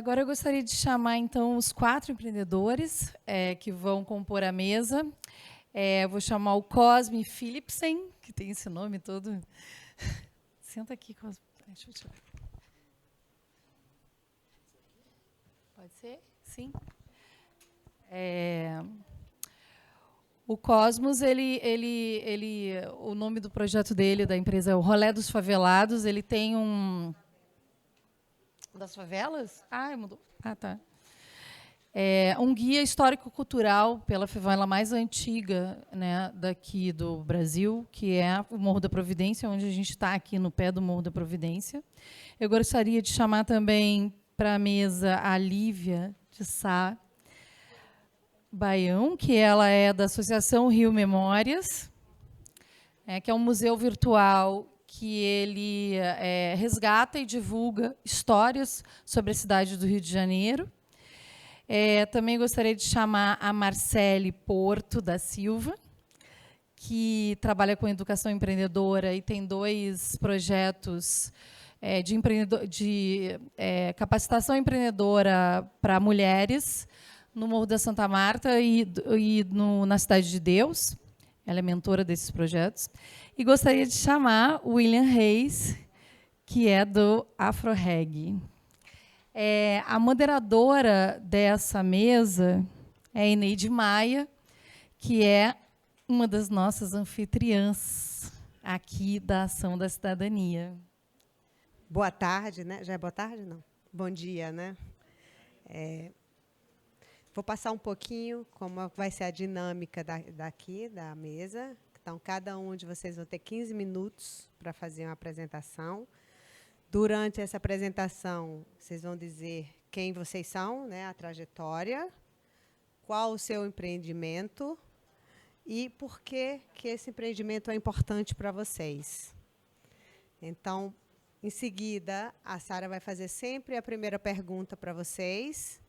Agora eu gostaria de chamar, então, os 4 empreendedores que vão compor a mesa. Vou chamar o Cosme Philipsen, que tem esse nome todo. Senta aqui, Cosme. Deixa eu tirar. Pode ser? Sim. O Cosmos, o nome do projeto dele, da empresa, é o Rolê dos Favelados. Ele tem um... Das favelas? Mudou. Tá. Um guia histórico-cultural pela favela mais antiga, né, daqui do Brasil, que é o Morro da Providência, onde a gente está aqui no pé do Morro da Providência. Eu gostaria de chamar também para a mesa a Lívia de Sá Baião, que ela é da Associação Rio Memórias, que é um museu virtual que ele resgata e divulga histórias sobre a cidade do Rio de Janeiro. Também gostaria de chamar a Marcele Porto da Silva, que trabalha com educação empreendedora e tem 2 projetos de capacitação empreendedora para mulheres no Morro da Santa Marta e na Cidade de Deus. Ela é mentora desses projetos. E gostaria de chamar o William Reis, que é do AfroReg. A moderadora dessa mesa é a Eneide Maia, que é uma das nossas anfitriãs aqui da Ação da Cidadania. Boa tarde, né? Já é boa tarde? Não. Bom dia, né? Vou passar um pouquinho como vai ser a dinâmica daqui, da mesa. Então, cada um de vocês vai ter 15 minutos para fazer uma apresentação. Durante essa apresentação, vocês vão dizer quem vocês são, né, a trajetória, qual o seu empreendimento e por que esse empreendimento é importante para vocês. Então, em seguida, a Sara vai fazer sempre a primeira pergunta para vocês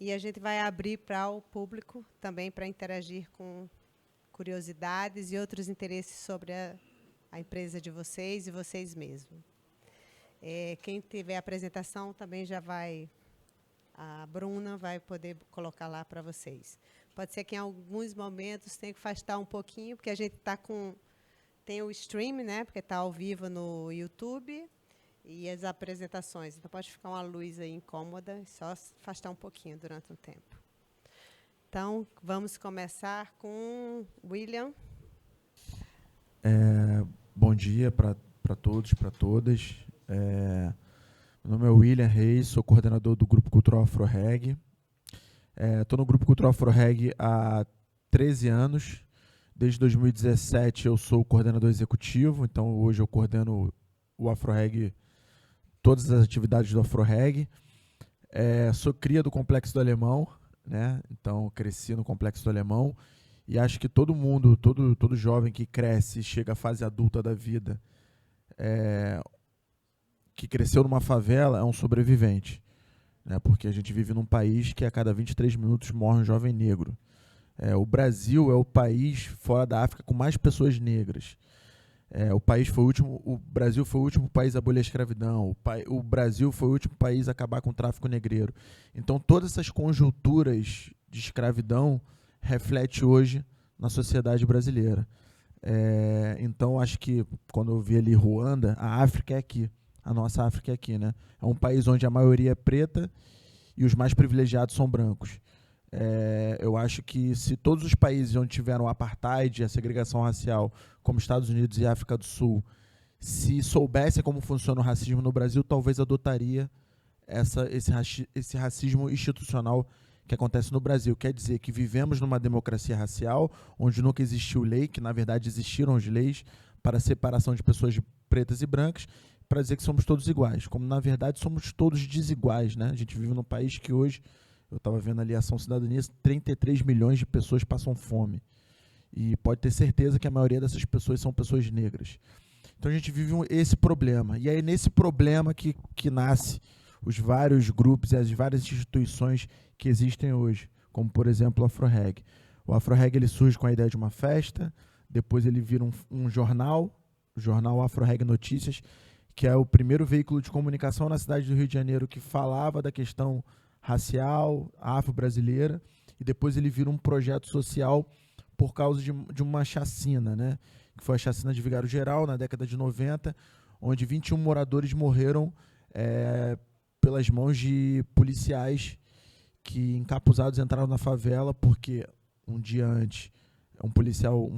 e a gente vai abrir para o público também para interagir com curiosidades e outros interesses sobre a empresa de vocês e vocês mesmos. Quem tiver a apresentação também já vai... A Bruna vai poder colocar lá para vocês. Pode ser que em alguns momentos tenha que afastar um pouquinho, porque a gente está com... Tem o stream, né, porque está ao vivo no YouTube, e as apresentações. Então, pode ficar uma luz aí incômoda, só afastar um pouquinho durante um tempo. Então, vamos começar com William. Bom dia para todos, para todas. Meu nome é William Reis, sou coordenador do Grupo Cultural AfroReg. Estou no Grupo Cultural AfroReg há 13 anos. Desde 2017 eu sou coordenador executivo, então hoje eu coordeno o AfroReg, todas as atividades do AfroReg. Sou cria do Complexo do Alemão, né? Então cresci no Complexo do Alemão e acho que todo mundo, todo jovem que cresce e chega à fase adulta da vida, que cresceu numa favela, é um sobrevivente, né? Porque a gente vive num país que a cada 23 minutos morre um jovem negro. O Brasil é o país fora da África com mais pessoas negras. O Brasil foi o último país a abolir a escravidão. O Brasil foi o último país a acabar com o tráfico negreiro. Então, todas essas conjunturas de escravidão refletem hoje na sociedade brasileira. Então, acho que quando eu vi ali Ruanda, a África é aqui. A nossa África é aqui, né? É um país onde a maioria é preta e os mais privilegiados são brancos. Eu acho que se todos os países onde tiveram o apartheid, a segregação racial, como Estados Unidos e África do Sul, se soubessem como funciona o racismo no Brasil, talvez adotaria esse racismo institucional que acontece no Brasil. Quer dizer que vivemos numa democracia racial, onde nunca existiu lei, que na verdade existiram as leis para a separação de pessoas pretas e brancas, para dizer que somos todos iguais, como na verdade somos todos desiguais, né? A gente vive num país que hoje, eu estava vendo ali a Ação Cidadania, 33 milhões de pessoas passam fome. E pode ter certeza que a maioria dessas pessoas são pessoas negras. Então a gente vive esse problema. E é nesse problema que nasce os vários grupos e as várias instituições que existem hoje, como por exemplo o AfroReg. O AfroReg ele surge com a ideia de uma festa, depois ele vira um jornal, o jornal AfroReg Notícias, que é o primeiro veículo de comunicação na cidade do Rio de Janeiro que falava da questão racial, afro-brasileira, e depois ele vira um projeto social por causa de uma chacina, né? Que foi a chacina de Vigário Geral, na década de 90, onde 21 moradores morreram pelas mãos de policiais que, encapuzados, entraram na favela porque, um dia antes, um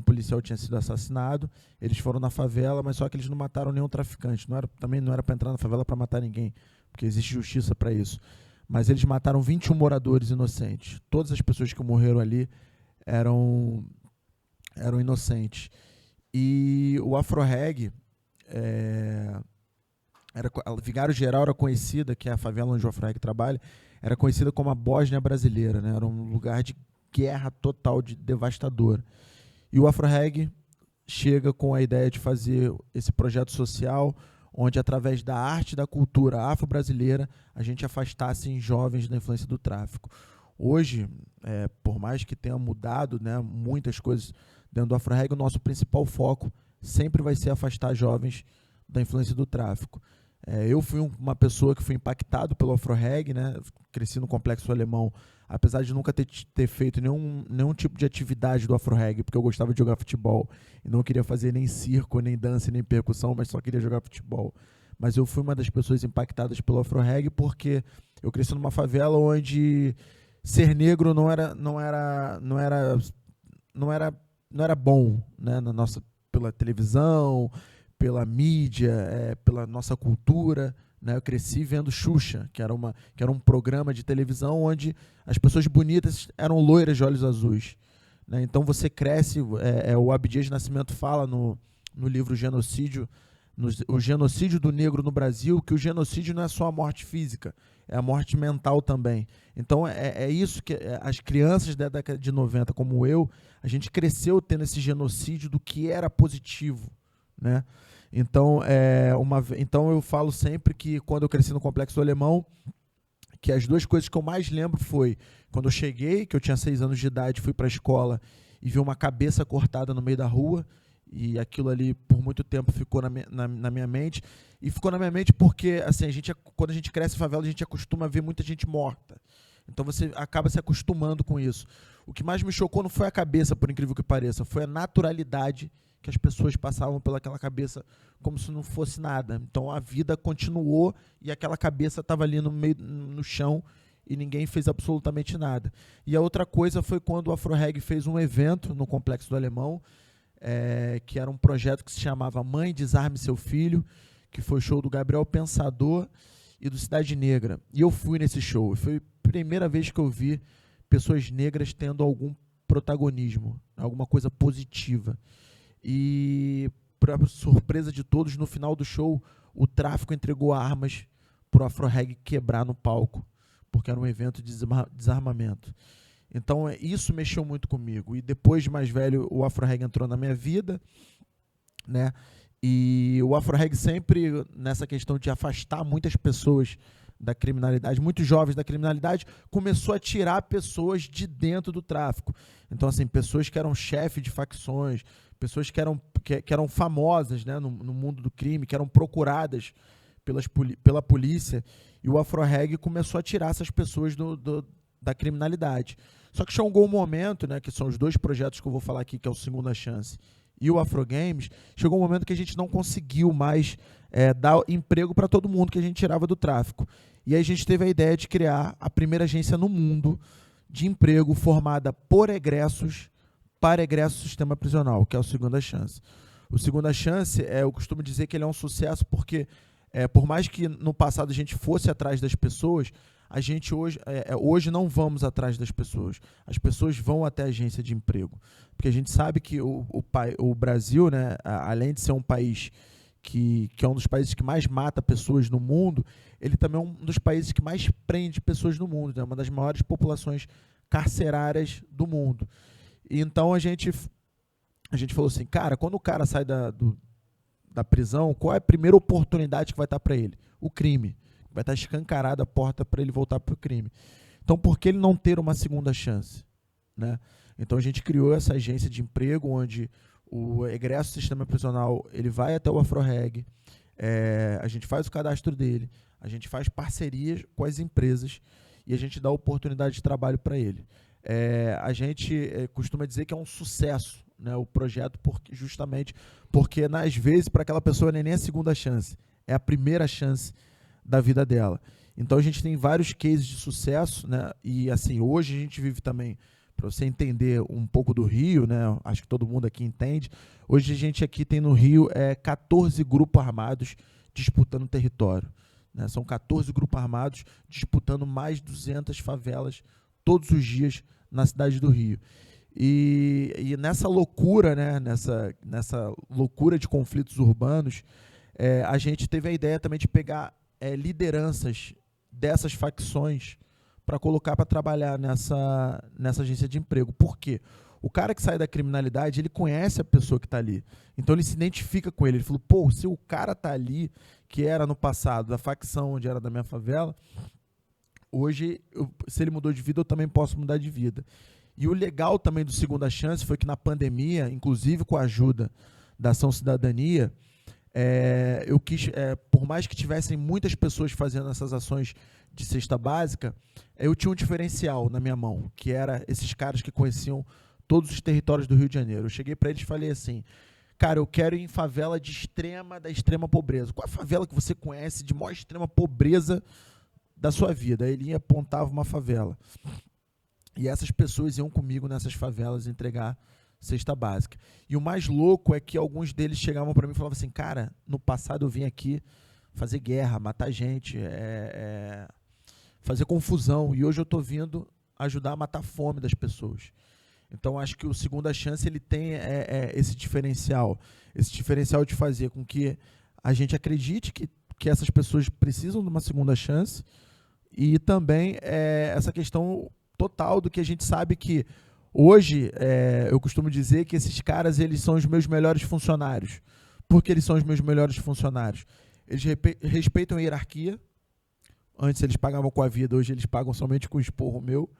policial tinha sido assassinado. Eles foram na favela, mas só que eles não mataram nenhum traficante. Também não era para entrar na favela para matar ninguém, porque existe justiça para isso. Mas eles mataram 21 moradores inocentes. Todas as pessoas que morreram ali eram inocentes. E o Afro-Reg, Vigário Geral era conhecida, que é a favela onde o Afro-Reg trabalha, era conhecida como a Bósnia brasileira, né? Era um lugar de guerra total, devastadora. E o Afro-Reg chega com a ideia de fazer esse projeto social, onde, através da arte e da cultura afro-brasileira, a gente afastasse jovens da influência do tráfico. Hoje, por mais que tenha mudado, né, muitas coisas dentro do Afro-Reg, o nosso principal foco sempre vai ser afastar jovens da influência do tráfico. Eu fui uma pessoa que fui impactado pelo Afro-Reg, né? Cresci no Complexo Alemão, apesar de nunca ter feito nenhum tipo de atividade do Afro-Reg, porque eu gostava de jogar futebol e não queria fazer nem circo, nem dança, nem percussão, mas só queria jogar futebol. Mas eu fui uma das pessoas impactadas pelo Afro-Reg porque eu cresci numa favela onde ser negro não era bom, né? Pela televisão, pela mídia, pela nossa cultura, né? Eu cresci vendo Xuxa, que era um programa de televisão onde as pessoas bonitas eram loiras de olhos azuis, né? Então você cresce, o Abdias Nascimento fala no livro Genocídio, o genocídio do negro no Brasil, que o genocídio não é só a morte física, é a morte mental também. Então é isso que as crianças da década de 90, como eu, a gente cresceu tendo esse genocídio do que era positivo, né? Então, então eu falo sempre que quando eu cresci no Complexo Alemão, que as duas coisas que eu mais lembro foi quando eu cheguei, que eu tinha 6 anos de idade, fui para a escola e vi uma cabeça cortada no meio da rua, e aquilo ali por muito tempo ficou na minha mente. E ficou na minha mente porque, assim, quando a gente cresce em favela, a gente acostuma a ver muita gente morta. Então você acaba se acostumando com isso. O que mais me chocou não foi a cabeça, por incrível que pareça, foi a naturalidade que as pessoas passavam pelaquela cabeça como se não fosse nada. Então a vida continuou e aquela cabeça estava ali no chão e ninguém fez absolutamente nada. E a outra coisa foi quando o Afro-Reg fez um evento no Complexo do Alemão, que era um projeto que se chamava Mãe, Desarme Seu Filho, que foi show do Gabriel Pensador e do Cidade Negra. E eu fui nesse show. Foi a primeira vez que eu vi pessoas negras tendo algum protagonismo, alguma coisa positiva. E, para surpresa de todos, no final do show, o tráfico entregou armas para o Afro-Reg quebrar no palco, porque era um evento de desarmamento. Então, isso mexeu muito comigo. E depois de mais velho, o Afro-Reg entrou na minha vida, né? E o Afro-Reg sempre, nessa questão de afastar muitas pessoas da criminalidade, muitos jovens da criminalidade, começou a tirar pessoas de dentro do tráfico. Então, assim, pessoas que eram chefes de facções, pessoas que eram famosas, né, no mundo do crime, que eram procuradas pela polícia, e o Afro-Reg começou a tirar essas pessoas da criminalidade. Só que chegou um momento, né, que são os 2 projetos que eu vou falar aqui, que é o Segunda Chance e o Afro Games, chegou um momento que a gente não conseguiu mais dar emprego para todo mundo que a gente tirava do tráfico. E aí a gente teve a ideia de criar a primeira agência no mundo de emprego formada por egressos para egresso do sistema prisional, que é o Segunda Chance. O Segunda Chance, eu costumo dizer que ele é um sucesso porque, por mais que no passado a gente fosse atrás das pessoas, a gente hoje não vamos atrás das pessoas. As pessoas vão até a agência de emprego. Porque a gente sabe que o Brasil, né, além de ser um país que é um dos países que mais mata pessoas no mundo, ele também é um dos países que mais prende pessoas no mundo, né, uma das maiores populações carcerárias do mundo. E então a gente falou assim, cara, quando o cara sai da prisão, qual é a primeira oportunidade que vai estar para ele? O crime. Vai estar escancarada a porta para ele voltar para o crime. Então, por que ele não ter uma segunda chance, né? Então, a gente criou essa agência de emprego onde o egresso do sistema prisional ele vai até o Afro-Reg, A gente faz o cadastro dele, a gente faz parcerias com as empresas e a gente dá oportunidade de trabalho para ele. A gente costuma dizer que é um sucesso, né, o projeto, justamente porque, às vezes, para aquela pessoa não é nem a segunda chance, é a primeira chance da vida dela. Então, a gente tem vários cases de sucesso, né, e assim, hoje a gente vive também, para você entender um pouco do Rio, né, acho que todo mundo aqui entende, hoje a gente aqui tem no Rio 14 grupos armados disputando território. Né, são 14 grupos armados disputando mais de 200 favelas todos os dias na cidade do Rio. E nessa loucura, né, nessa loucura de conflitos urbanos, a gente teve a ideia também de pegar lideranças dessas facções para colocar para trabalhar nessa agência de emprego. Por quê? O cara que sai da criminalidade, ele conhece a pessoa que está ali. Então ele se identifica com ele. Ele falou, pô, se o cara está ali, que era no passado da facção onde era da minha favela, hoje, se ele mudou de vida, eu também posso mudar de vida. E o legal também do Segunda Chance foi que na pandemia, inclusive com a ajuda da Ação Cidadania, eu quis, por mais que tivessem muitas pessoas fazendo essas ações de cesta básica, eu tinha um diferencial na minha mão, que era esses caras que conheciam todos os territórios do Rio de Janeiro. Eu cheguei para eles e falei assim, cara, eu quero ir em favela da extrema pobreza. Qual é a favela que você conhece de maior extrema pobreza da sua vida? Aí ele apontava uma favela. E essas pessoas iam comigo nessas favelas entregar cesta básica. E o mais louco é que alguns deles chegavam para mim e falavam assim, cara, no passado eu vim aqui fazer guerra, matar gente, fazer confusão, e hoje eu estou vindo ajudar a matar a fome das pessoas. Então, acho que o Segunda Chance ele tem esse diferencial de fazer com que a gente acredite que essas pessoas precisam de uma segunda chance, e também essa questão total do que a gente sabe que hoje, eu costumo dizer que esses caras eles são os meus melhores funcionários. Por que eles são os meus melhores funcionários? Eles respeitam a hierarquia. Antes eles pagavam com a vida, hoje eles pagam somente com o esporro meu.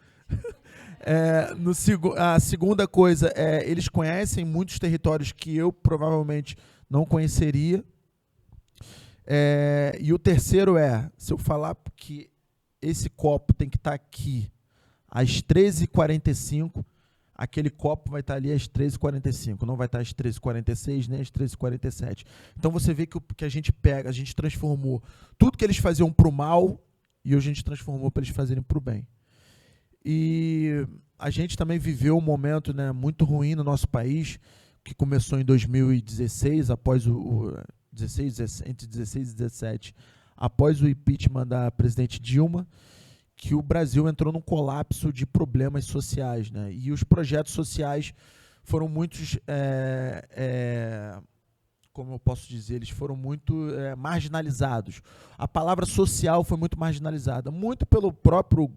A segunda coisa eles conhecem muitos territórios que eu provavelmente não conheceria. E o terceiro se eu falar que esse copo tem que estar aqui às 13h45, aquele copo vai estar ali às 13h45, não vai estar às 13h46, nem às 13h47. Então você vê que a gente pega, a gente transformou tudo que eles faziam para o mal, e hoje a gente transformou para eles fazerem para o bem. E a gente também viveu um momento, né, muito ruim no nosso país, que começou em 2016, após entre 16 e 17, após o impeachment da presidente Dilma, que o Brasil entrou num colapso de problemas sociais, né? E os projetos sociais foram muitos, como eu posso dizer, eles foram muito marginalizados. A palavra social foi muito marginalizada, muito pelo próprio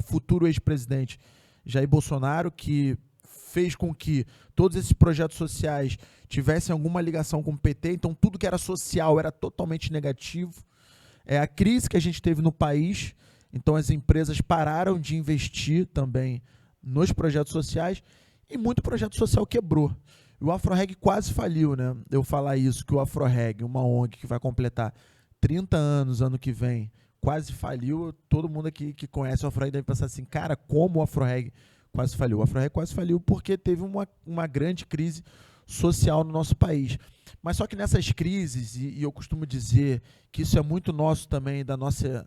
futuro ex-presidente Jair Bolsonaro, que fez com que todos esses projetos sociais tivessem alguma ligação com o PT, então tudo que era social era totalmente negativo. A crise que a gente teve no país, então as empresas pararam de investir também nos projetos sociais e muito projeto social quebrou. E o AfroReg quase faliu, né? Eu falar isso, que o AfroReg, uma ONG que vai completar 30 anos ano que vem, quase faliu. Todo mundo aqui que conhece o AfroReg deve pensar assim, cara, como o AfroReg quase faliu? O AfroReg quase faliu porque teve uma grande crise social no nosso país. Mas só que nessas crises, e eu costumo dizer que isso é muito nosso também, da nossa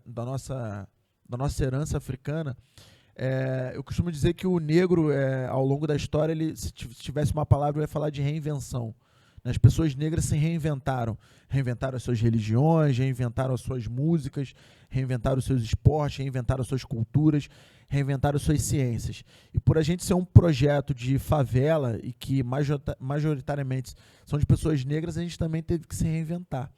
herança africana, eu costumo dizer que o negro, ao longo da história, ele, se tivesse uma palavra, eu ia falar de reinvenção. As pessoas negras se reinventaram as suas religiões, reinventaram as suas músicas, reinventaram os seus esportes, reinventaram as suas culturas, reinventaram as suas ciências. E por a gente ser um projeto de favela e que majoritariamente são de pessoas negras, a gente também teve que se reinventar.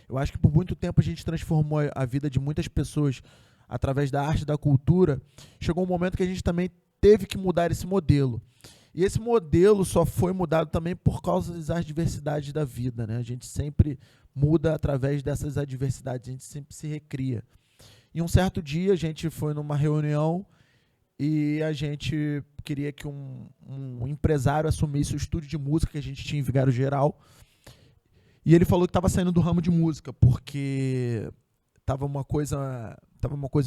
Eu acho que por muito tempo a gente transformou a vida de muitas pessoas através da arte e da cultura. Chegou um momento que a gente também teve que mudar esse modelo. E esse modelo só foi mudado também por causa das adversidades da vida, né? A gente sempre muda através dessas adversidades, a gente sempre se recria. E um certo dia a gente foi numa reunião e a gente queria que um empresário assumisse o estúdio de música que a gente tinha em Vigário Geral. E ele falou que estava saindo do ramo de música, porque tava uma coisa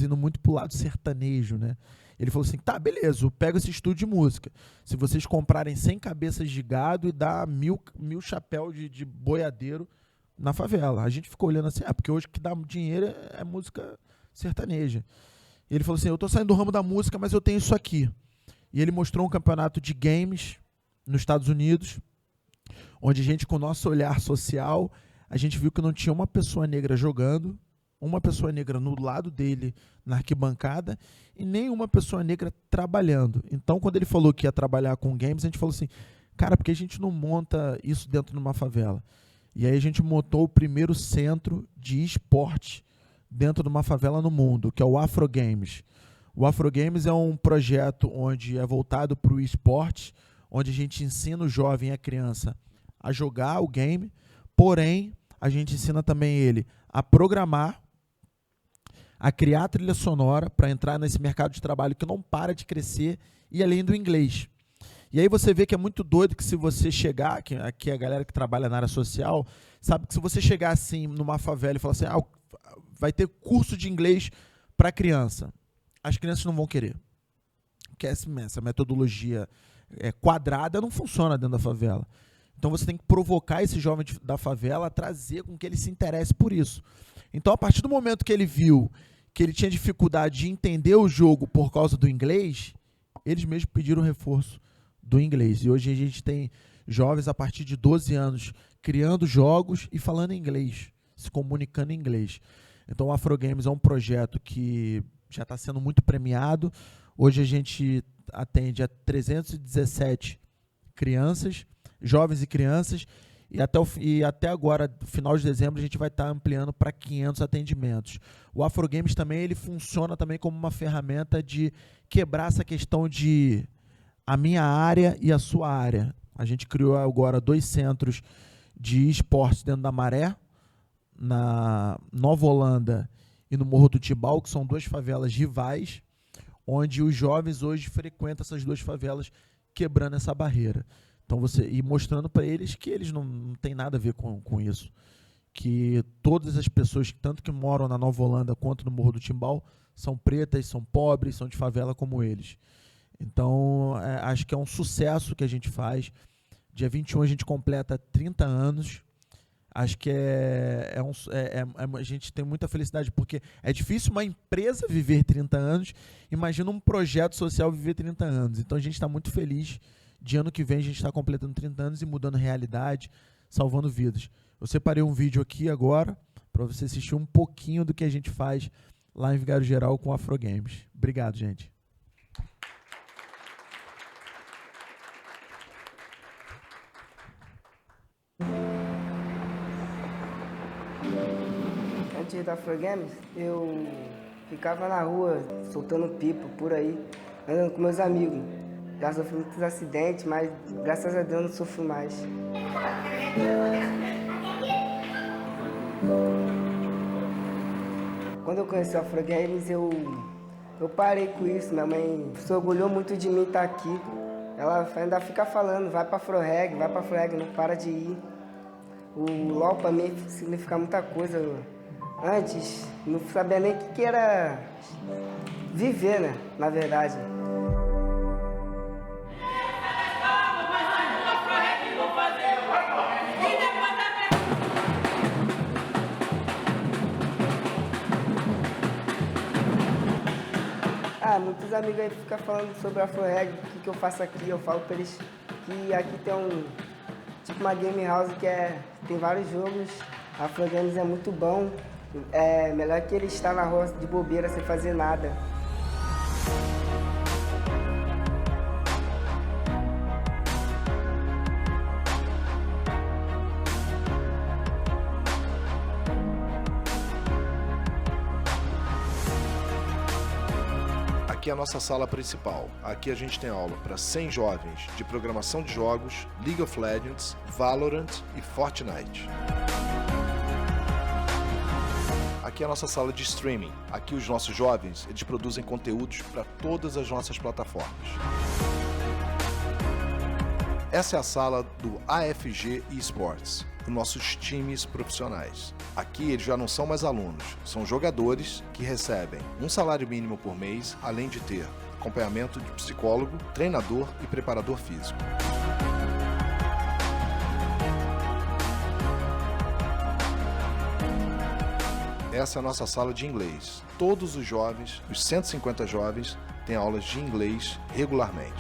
indo muito pro lado sertanejo, né? Ele falou assim, tá, beleza, eu pego esse estúdio de música. Se vocês comprarem 100 cabeças de gado e dá 1000 chapéus de boiadeiro na favela. A gente ficou olhando assim, porque hoje o que dá dinheiro é música sertaneja. E ele falou assim, eu tô saindo do ramo da música, mas eu tenho isso aqui. E ele mostrou um campeonato de games nos Estados Unidos, onde a gente, com o nosso olhar social, a gente viu que não tinha uma pessoa negra jogando, uma pessoa negra no lado dele, na arquibancada, e nem uma pessoa negra trabalhando. Então, quando ele falou que ia trabalhar com games, a gente falou assim, cara, por que a gente não monta isso dentro de uma favela? E aí a gente montou o primeiro centro de esporte dentro de uma favela no mundo, que é o Afro Games. O Afro Games é um projeto onde é voltado para o esporte, onde a gente ensina o jovem e a criança a jogar o game, porém, a gente ensina também ele a programar, a criar trilha sonora para entrar nesse mercado de trabalho que não para de crescer, e além do inglês. E aí você vê que é muito doido que se você chegar, aqui a galera que trabalha na área social, sabe que se você chegar assim numa favela e falar assim, vai ter curso de inglês para criança, as crianças não vão querer. Porque essa metodologia quadrada não funciona dentro da favela. Então você tem que provocar esse jovem da favela a trazer com que ele se interesse por isso. Então, a partir do momento que ele viu que ele tinha dificuldade de entender o jogo por causa do inglês, eles mesmos pediram reforço do inglês. E hoje a gente tem jovens a partir de 12 anos criando jogos e falando inglês, se comunicando em inglês. Então, o Afro Games é um projeto que já está sendo muito premiado. Hoje a gente atende a 317 crianças, jovens e crianças, e até agora, no final de dezembro, a gente vai estar ampliando para 500 atendimentos. O Afro Games também ele funciona também como uma ferramenta de quebrar essa questão de a minha área e a sua área. A gente criou agora 2 centros de esportes dentro da Maré, na Nova Holanda e no Morro do Tibau, que são 2 favelas rivais, onde os jovens hoje frequentam essas 2 favelas, quebrando essa barreira. Então e mostrando para eles que eles não têm nada a ver com isso. Que todas as pessoas, tanto que moram na Nova Holanda quanto no Morro do Timbal, são pretas, são pobres, são de favela como eles. Então, acho que é um sucesso que a gente faz. Dia 21 a gente completa 30 anos. Acho que a gente tem muita felicidade, porque é difícil uma empresa viver 30 anos, imagina um projeto social viver 30 anos. Então a gente está muito feliz de ano que vem a gente estar completando 30 anos e mudando realidade, salvando vidas. Eu separei um vídeo aqui agora para você assistir um pouquinho do que a gente faz lá em Vigário Geral com o Afro Games. Obrigado, gente. Antes da Afro Games, eu ficava na rua, soltando pipa por aí, andando com meus amigos. Já sofri muitos acidentes, mas graças a Deus não sofro mais. Quando eu conheci o Afro Games, eu parei com isso. Minha mãe se orgulhou muito de mim estar aqui. Ela ainda fica falando, vai pra Afro Reg, não para de ir. O LOL pra mim significa muita coisa. Antes, não sabia nem o que era viver, né? Na verdade. Muitos amigos aí ficam falando sobre a Afro Reg, o que eu faço aqui. Eu falo pra eles que aqui tem tipo uma game house que tem vários jogos. A Afro Games é muito bom. É melhor que ele estar na rua de bobeira sem fazer nada. Aqui é a nossa sala principal. Aqui a gente tem aula para 100 jovens de programação de jogos, League of Legends, Valorant e Fortnite. Aqui é a nossa sala de streaming. Aqui os nossos jovens, eles produzem conteúdos para todas as nossas plataformas. Essa é a sala do AFG eSports. os nossos times profissionais. Aqui eles já não são mais alunos, são jogadores que recebem um salário mínimo por mês, além de ter acompanhamento de psicólogo, treinador e preparador físico. Essa é a nossa sala de inglês. Todos os jovens, os 150 jovens, têm aulas de inglês regularmente.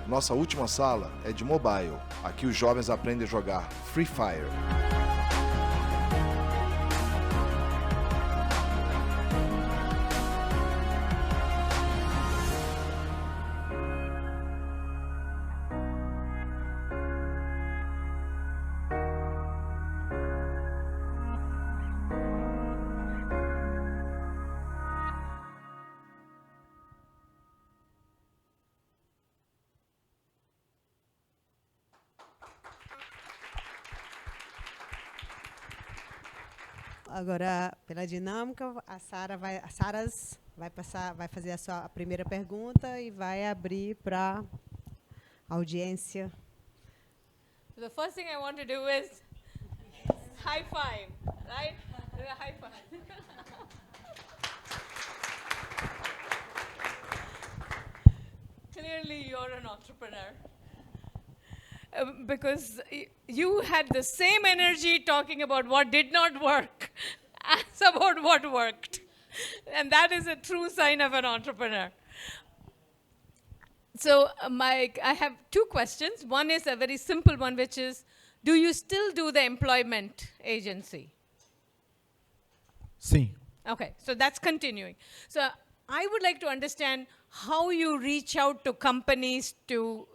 Nossa última sala é de mobile. Aqui os jovens aprendem a jogar Free Fire. Agora, pela dinâmica, a Saras vai fazer a primeira pergunta e vai abrir para a audiência. The first thing I want to do is high five, right? Do a high five. Clearly, you're an entrepreneur. Because you had the same energy talking about what did not work as about what worked. And that is a true sign of an entrepreneur. So, Mike, I have two questions. One is a very simple one, which is, do you still do the employment agency? Sim. Okay, so that's continuing. So I would like to understand how you reach out to companies to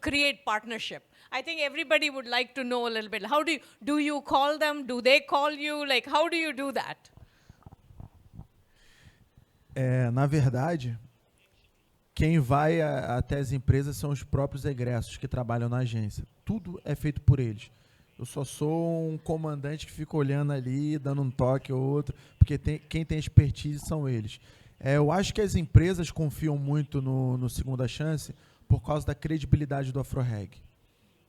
create partnership. I think everybody would like to know a little bit. How do you call them? Do they call you? Like, how do you do that? Na verdade, quem vai até as empresas são os próprios egressos que trabalham na agência. Tudo é feito por eles. Eu só sou um comandante que fica olhando ali, dando um toque ou outro, porque quem tem expertise são eles. Eu acho que as empresas confiam muito no Segunda Chance por causa da credibilidade do AfroReg,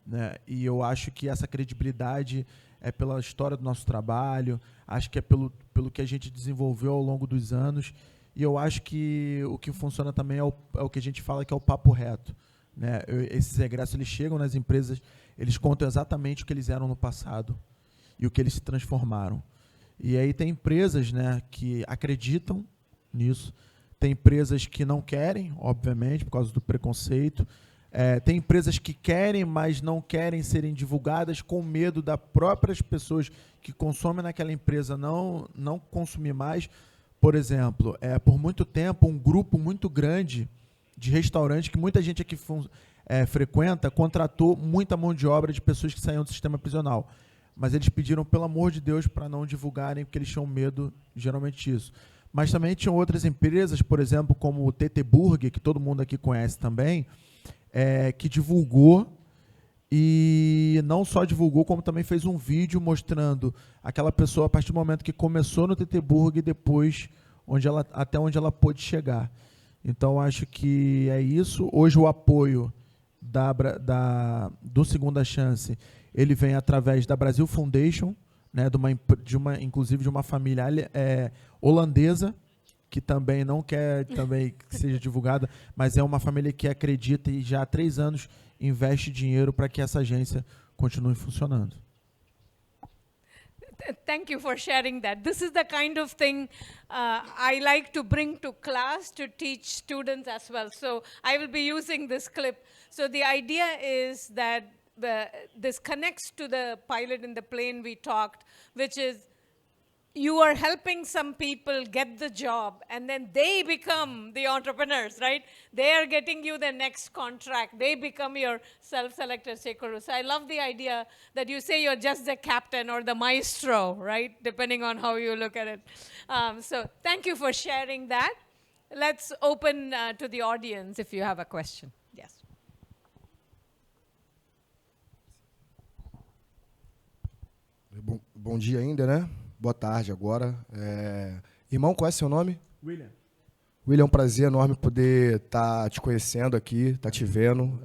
né? E eu acho que essa credibilidade é pela história do nosso trabalho, acho que é pelo que a gente desenvolveu ao longo dos anos, e eu acho que o que funciona também é o que a gente fala que é o papo reto, né? Esses egressos, eles chegam nas empresas, eles contam exatamente o que eles eram no passado e o que eles se transformaram. E aí tem empresas, né, que acreditam nisso, tem empresas que não querem, obviamente, por causa do preconceito. Tem empresas que querem, mas não querem serem divulgadas com medo das próprias pessoas que consomem naquela empresa não consumir mais. Por exemplo, por muito tempo, um grupo muito grande de restaurantes que muita gente aqui frequenta, contratou muita mão de obra de pessoas que saíam do sistema prisional. Mas eles pediram, pelo amor de Deus, para não divulgarem, porque eles tinham medo, geralmente, disso. Mas também tinham outras empresas, por exemplo, como o TT Burger, que todo mundo aqui conhece também, que divulgou, e não só divulgou, como também fez um vídeo mostrando aquela pessoa a partir do momento que começou no TT Burger e depois até onde ela pôde chegar. Então, acho que é isso. Hoje, o apoio do Segunda Chance, ele vem através da Brasil Foundation, né, inclusive de uma família holandesa, que também não quer também que seja divulgada, mas é uma família que acredita e já há 3 anos investe dinheiro para que essa agência continue funcionando. Thank you for sharing that. This is the kind of thing I like to bring to class to teach students as well. So I will be using this clip. So the idea is that this connects to the pilot in the plane we talked, which is you are helping some people get the job, and then they become the entrepreneurs, right? They are getting you the next contract. They become your self-selected stakeholders. So I love the idea that you say you're just the captain or the maestro, right? Depending on how you look at it. So thank you for sharing that. Let's open to the audience if you have a question. Yes. Bom dia ainda, né? Boa tarde agora. Irmão, qual é seu nome? William. William, é um prazer enorme poder estar te conhecendo aqui, estar te vendo.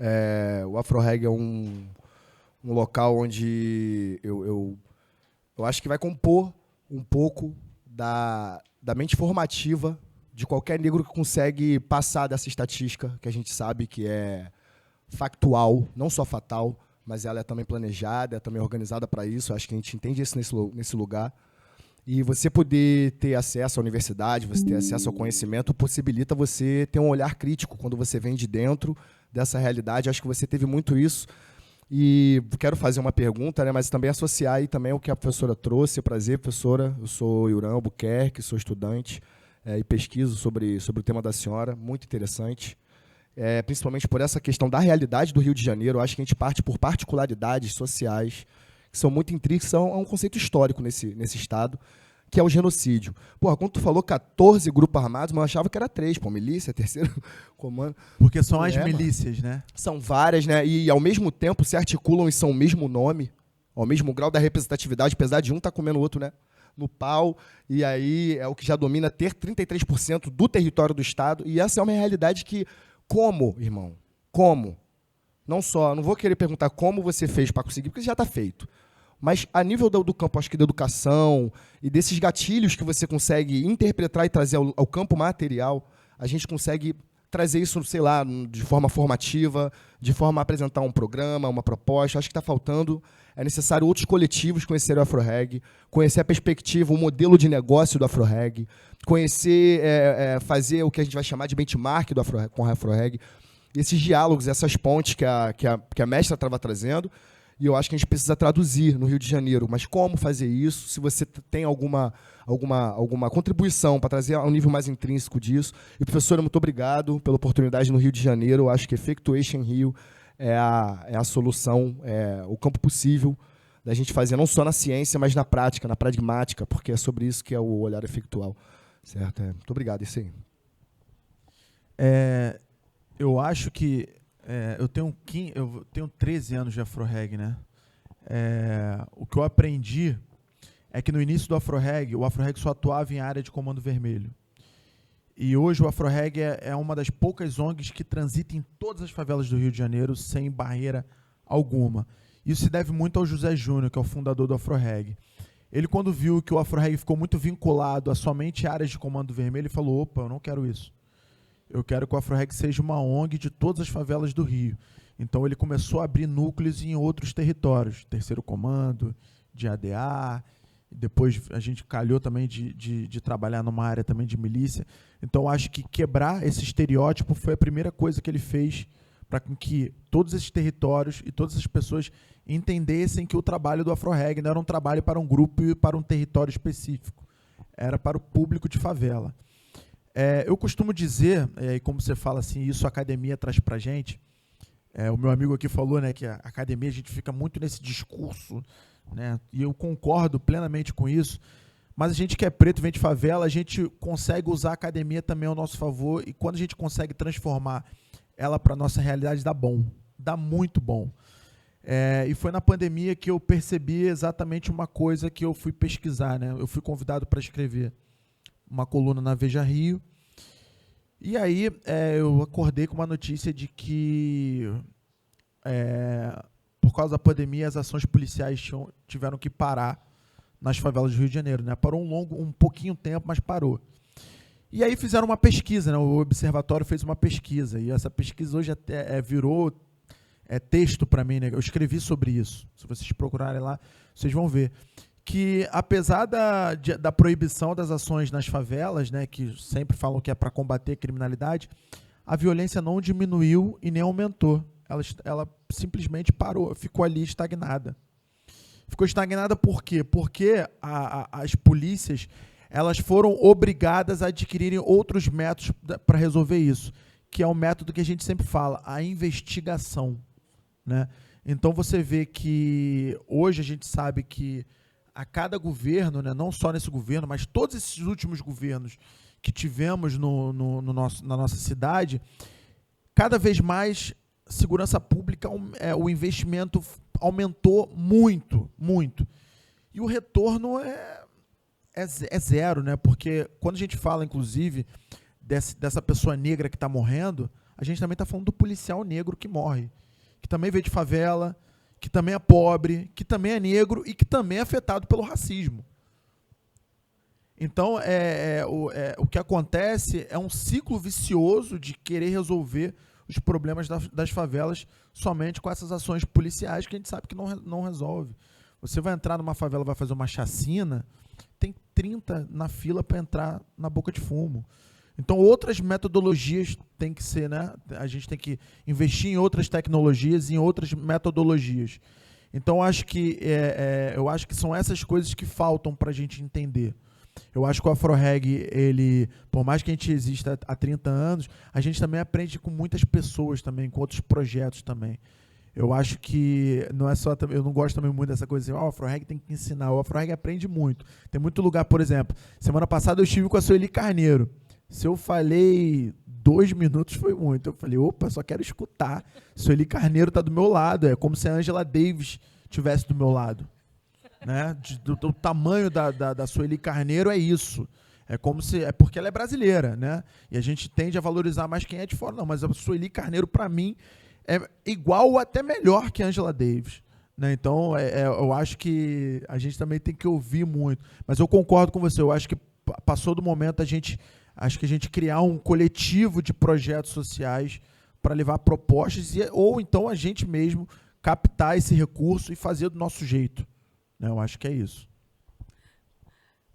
O AfroReg é um local onde eu acho que vai compor um pouco da mente formativa de qualquer negro que consegue passar dessa estatística, que a gente sabe que é factual, não só fatal, mas ela é também planejada, é também organizada para isso. Eu acho que a gente entende isso nesse lugar. E você poder ter acesso à universidade, você ter acesso ao conhecimento, possibilita você ter um olhar crítico quando você vem de dentro dessa realidade. Eu acho que você teve muito isso. E quero fazer uma pergunta, né, mas também associar aí também o que a professora trouxe. Prazer, professora. Eu sou Yuran Albuquerque, sou estudante e pesquiso sobre o tema da senhora. Muito interessante. Principalmente por essa questão da realidade do Rio de Janeiro. Eu acho que a gente parte por particularidades sociais que são muito intrínsecas a um conceito histórico nesse estado, que é o genocídio. Porra, quando tu falou 14 grupos armados, eu achava que era 3, milícia, terceiro comando. Porque são as milícias, né? São várias, né? E ao mesmo tempo se articulam e são o mesmo nome, ao mesmo grau da representatividade, apesar de um estar comendo o outro, né, no pau, e aí é o que já domina ter 33% do território do estado, e essa é uma realidade que, como, irmão, como? Não vou querer perguntar como você fez para conseguir, porque já está feito. Mas a nível do campo, acho que da educação e desses gatilhos que você consegue interpretar e trazer ao campo material, a gente consegue trazer isso, sei lá, de forma formativa, de forma a apresentar um programa, uma proposta. Acho que está faltando. É necessário outros coletivos conhecerem o AfroReg, conhecer a perspectiva, o modelo de negócio do AfroReg, conhecer, fazer o que a gente vai chamar de benchmark com o AfroReg. Esses diálogos, essas pontes que a mestra estava trazendo, e eu acho que a gente precisa traduzir no Rio de Janeiro. Mas como fazer isso? Se você tem alguma contribuição para trazer um nível mais intrínseco disso. E, professora, muito obrigado pela oportunidade no Rio de Janeiro. Eu acho que Effectuation Rio é a solução, o campo possível da gente fazer, não só na ciência, mas na prática, na pragmática, porque é sobre isso que é o olhar efectual. Certo? Muito obrigado, isso aí. Eu acho que eu tenho 13 anos de AfroReg, né? O que eu aprendi é que no início do AfroReg, o AfroReg só atuava em área de comando vermelho. E hoje o AfroReg é uma das poucas ONGs que transita em todas as favelas do Rio de Janeiro sem barreira alguma. Isso se deve muito ao José Júnior, que é o fundador do AfroReg. Ele, quando viu que o AfroReg ficou muito vinculado a somente áreas de comando vermelho, ele falou: opa, eu não quero isso. Eu quero que o AfroReg seja uma ONG de todas as favelas do Rio. Então ele começou a abrir núcleos em outros territórios, terceiro comando, de ADA, depois a gente calhou também de trabalhar numa área também de milícia. Então acho que quebrar esse estereótipo foi a primeira coisa que ele fez para que todos esses territórios e todas as pessoas entendessem que o trabalho do AfroReg não era um trabalho para um grupo e para um território específico, era para o público de favela. Eu costumo dizer, e como você fala assim, isso a academia traz para a gente, o meu amigo aqui falou, né, que a academia, a gente fica muito nesse discurso, né, e eu concordo plenamente com isso, mas a gente que é preto, vem de favela, a gente consegue usar a academia também ao nosso favor, e quando a gente consegue transformar ela para a nossa realidade, dá bom, dá muito bom. E foi na pandemia que eu percebi exatamente uma coisa que eu fui pesquisar, né, eu fui convidado para escrever uma coluna na Veja Rio, e aí eu acordei com uma notícia de que, por causa da pandemia, as ações policiais tiveram que parar nas favelas do Rio de Janeiro, né? Parou um pouquinho tempo, mas parou. E aí fizeram uma pesquisa, né? O Observatório fez uma pesquisa, e essa pesquisa hoje até virou texto para mim, né? Eu escrevi sobre isso. Se vocês procurarem lá, vocês vão ver que, apesar da proibição das ações nas favelas, né, que sempre falam que é para combater a criminalidade, a violência não diminuiu e nem aumentou. Ela simplesmente parou, ficou ali estagnada. Ficou estagnada por quê? Porque as polícias elas foram obrigadas a adquirirem outros métodos para resolver isso, que é o método que a gente sempre fala, a investigação, né? Então você vê que hoje a gente sabe que a cada governo, né, não só nesse governo, mas todos esses últimos governos que tivemos na nossa cidade, cada vez mais segurança pública, o investimento aumentou muito, muito. E o retorno é zero, né? Porque quando a gente fala, inclusive, dessa pessoa negra que está morrendo, a gente também está falando do policial negro que morre, que também veio de favela, que também é pobre, que também é negro e que também é afetado pelo racismo. Então, o que acontece é um ciclo vicioso de querer resolver os problemas das favelas somente com essas ações policiais que a gente sabe que não resolve. Você vai entrar numa favela, vai fazer uma chacina, tem 30 na fila para entrar na boca de fumo. Então, outras metodologias tem que ser, né? A gente tem que investir em outras tecnologias, em outras metodologias. Então, eu acho que são essas coisas que faltam para a gente entender. Eu acho que o AfroReg, por mais que a gente exista há 30 anos, a gente também aprende com muitas pessoas também, com outros projetos também. Eu acho que não é só... Eu não gosto também muito dessa coisa assim, o AfroReg tem que ensinar. O AfroReg aprende muito. Tem muito lugar, por exemplo, semana passada eu estive com a Sueli Carneiro. Se eu falei 2 minutos, foi muito. Eu falei, opa, só quero escutar. Sueli Carneiro está do meu lado. É como se a Angela Davis estivesse do meu lado. Né? Do tamanho da Sueli Carneiro é isso. É porque ela é brasileira, né? E a gente tende a valorizar mais quem é de fora. Não, mas a Sueli Carneiro, para mim, é igual ou até melhor que a Angela Davis. Né? Então, eu acho que a gente também tem que ouvir muito. Mas eu concordo com você. Eu acho que passou do momento acho que a gente criar um coletivo de projetos sociais para levar propostas ou então a gente mesmo captar esse recurso e fazer do nosso jeito. Eu acho que é isso.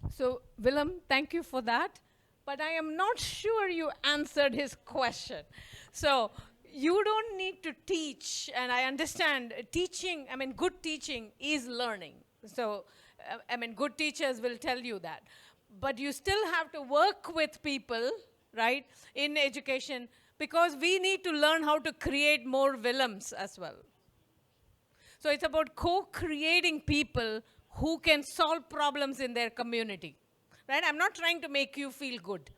So, Willem, thank you for that. But I am not sure you answered his question. So, you don't need to teach, and I understand teaching, good teaching is learning. So, good teachers will tell you that. But you still have to work with people, right, in education, because we need to learn how to create more Willems as well. So it's about co-creating people who can solve problems in their community, right? I'm not trying to make you feel good.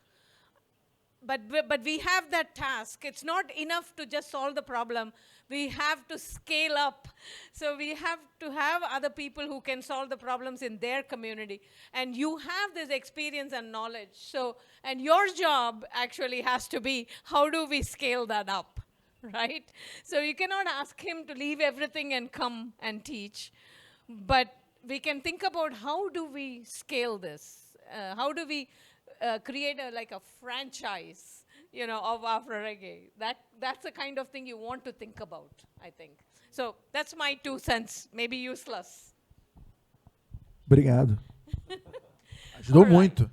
But we have that task. It's not enough to just solve the problem. We have to scale up. So we have to have other people who can solve the problems in their community. And you have this experience and knowledge. So, and your job actually has to be, how do we scale that up, right? So you cannot ask him to leave everything and come and teach. But we can think about how do we scale this? How do we create a franchise, of Afro-Reggae. That's the kind of thing you want to think about, I think. So that's my 2 cents, maybe useless. Obrigado. Ajudou muito.